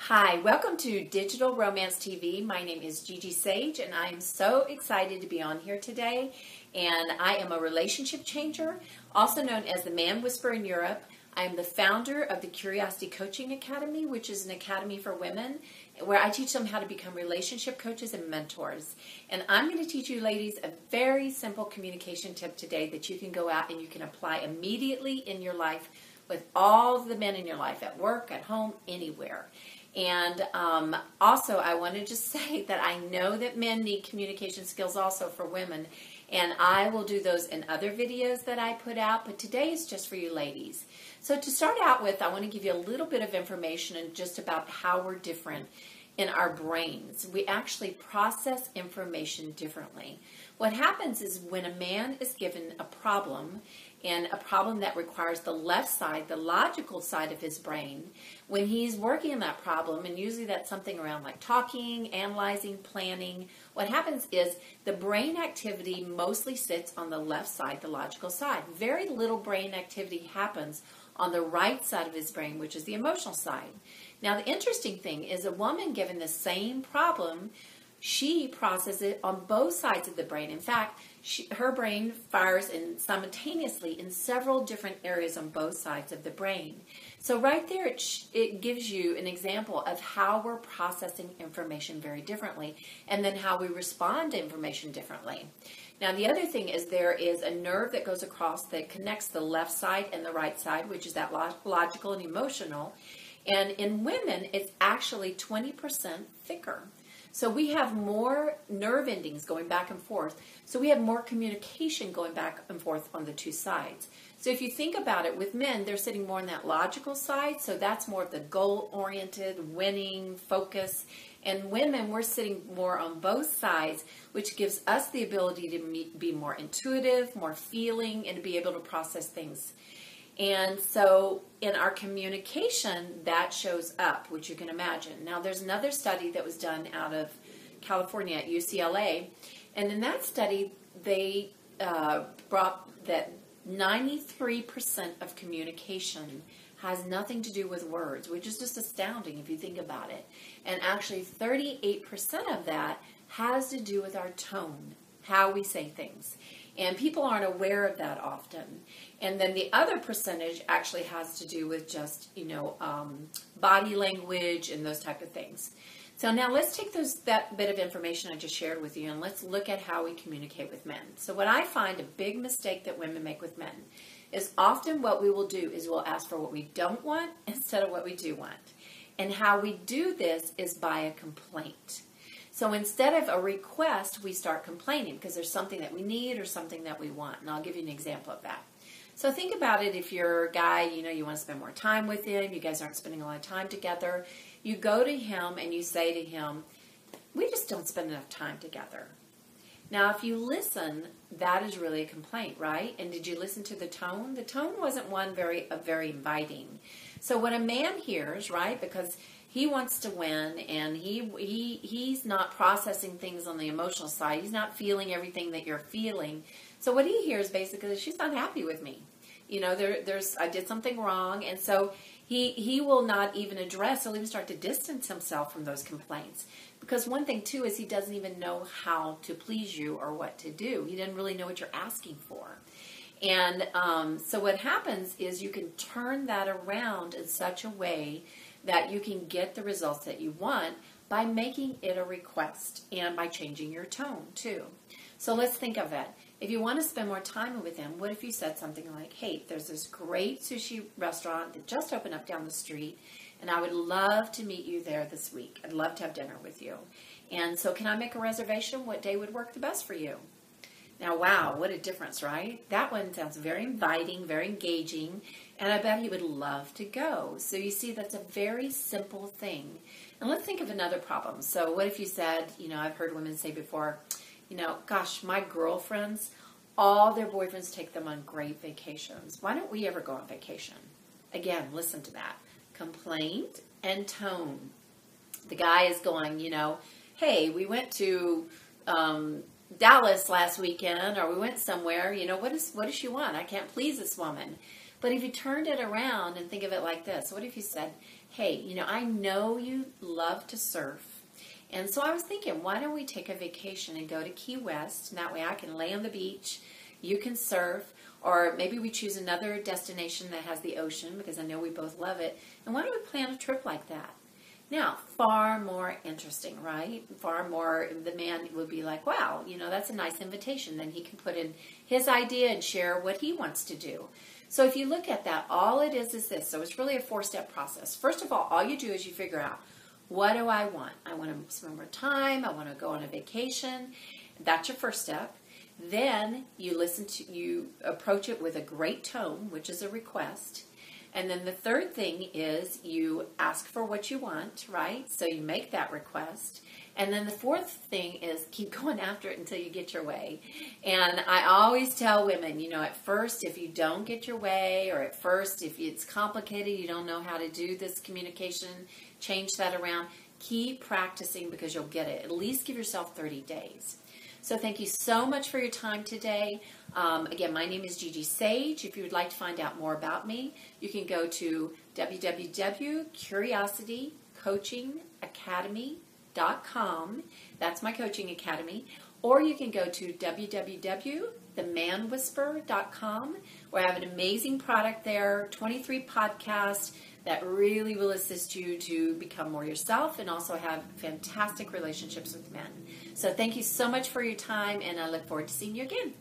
Hi, welcome to Digital Romance TV. My name is Gigi Sage and I am so excited to be on here today. And I am a relationship changer, also known as the Man Whisperer in Europe. I am the founder of the Curiosity Coaching Academy, which is an academy for women where I teach them how to become relationship coaches and mentors. And I'm going to teach you ladies a very simple communication tip today that you can go out and you can apply immediately in your life with all the men in your life, at work, at home, anywhere. And also, I want to just say that I know that men need communication skills also for women, and I will do those in other videos that I put out, but today is just for you ladies. So to start out with, I want to give you a little bit of information and just about how we're different in our brains. We actually process information differently. What happens is when a man is given a problem, and a problem that requires the left side, the logical side of his brain, when he's working on that problem, and usually that's something around like talking, analyzing, planning, what happens is the brain activity mostly sits on the left side, the logical side. Very little brain activity happens on the right side of his brain, which is the emotional side. Now, the interesting thing is a woman given the same problem, she processes it on both sides of the brain. In fact, her brain fires simultaneously in several different areas on both sides of the brain. So right there, it gives you an example of how we're processing information very differently, and then how we respond to information differently. Now, the other thing is there is a nerve that goes across that connects the left side and the right side, which is that logical and emotional. And in women, it's actually 20% thicker. So we have more nerve endings going back and forth. So we have more communication going back and forth on the two sides. So if you think about it, with men, they're sitting more on that logical side. So that's more of the goal-oriented, winning, focus. And women, we're sitting more on both sides, which gives us the ability to be more intuitive, more feeling, and to be able to process things. And so in our communication, that shows up, which you can imagine. Now, there's another study that was done out of California at UCLA. And in that study, they brought that 93% of communication has nothing to do with words, which is just astounding if you think about it. And actually, 38% of that has to do with our tone, how we say things. And people aren't aware of that often. And then the other percentage actually has to do with just, body language and those type of things. So now let's take that bit of information I just shared with you and let's look at how we communicate with men. So what I find a big mistake that women make with men is often what we will do is we'll ask for what we don't want instead of what we do want. And how we do this is by a complaint. So instead of a request, we start complaining because there's something that we need or something that we want. And I'll give you an example of that. So think about it. If you're a guy, you want to spend more time with him, you guys aren't spending a lot of time together, you go to him and you say to him, we just don't spend enough time together. Now, if you listen, that is really a complaint, right? And did you listen to the tone? The tone wasn't one very inviting. So when a man hears, right, because he wants to win, and he's not processing things on the emotional side. He's not feeling everything that you're feeling. So what he hears basically is, she's not happy with me. I did something wrong, and so he will not even address. He'll even start to distance himself from those complaints. Because one thing too is he doesn't even know how to please you or what to do. He doesn't really know what you're asking for. And so what happens is you can turn that around in such a way that you can get the results that you want by making it a request and by changing your tone too. So let's think of it. If you want to spend more time with him, what if you said something like, hey, there's this great sushi restaurant that just opened up down the street, and I would love to meet you there this week. I'd love to have dinner with you. And so can I make a reservation? What day would work the best for you? Now, wow, what a difference, right? That one sounds very inviting, very engaging, and I bet he would love to go. So you see, that's a very simple thing. And let's think of another problem. So what if you said, I've heard women say before, gosh, my girlfriends, all their boyfriends take them on great vacations. Why don't we ever go on vacation? Again, listen to that. Complaint and tone. The guy is going, hey, we went to Dallas last weekend, or we went somewhere, what does she want? I can't please this woman. But if you turned it around and think of it like this, what if you said, hey, I know you love to surf. And so I was thinking, why don't we take a vacation and go to Key West? And that way I can lay on the beach, you can surf, or maybe we choose another destination that has the ocean because I know we both love it. And why don't we plan a trip like that? Now, far more interesting, right? Far more, the man would be like, wow, that's a nice invitation. Then he can put in his idea and share what he wants to do. So if you look at that, all it is this. So it's really a 4-step process. First of all you do is you figure out, what do I want? I want to spend more time. I want to go on a vacation. That's your first step. Then you approach it with a great tone, which is a request. And then the third thing is you ask for what you want, right? So you make that request. And then the fourth thing is keep going after it until you get your way. And I always tell women, at first, if you don't get your way, or at first, if it's complicated, you don't know how to do this communication, change that around, keep practicing because you'll get it. At least give yourself 30 days. So thank you so much for your time today. Again, my name is Gigi Sage. If you would like to find out more about me, you can go to www.curiositycoachingacademy.com. That's my coaching academy. Or you can go to www.themanwhisperer.com, where I have an amazing product there, 23 podcasts that really will assist you to become more yourself and also have fantastic relationships with men. So thank you so much for your time, and I look forward to seeing you again.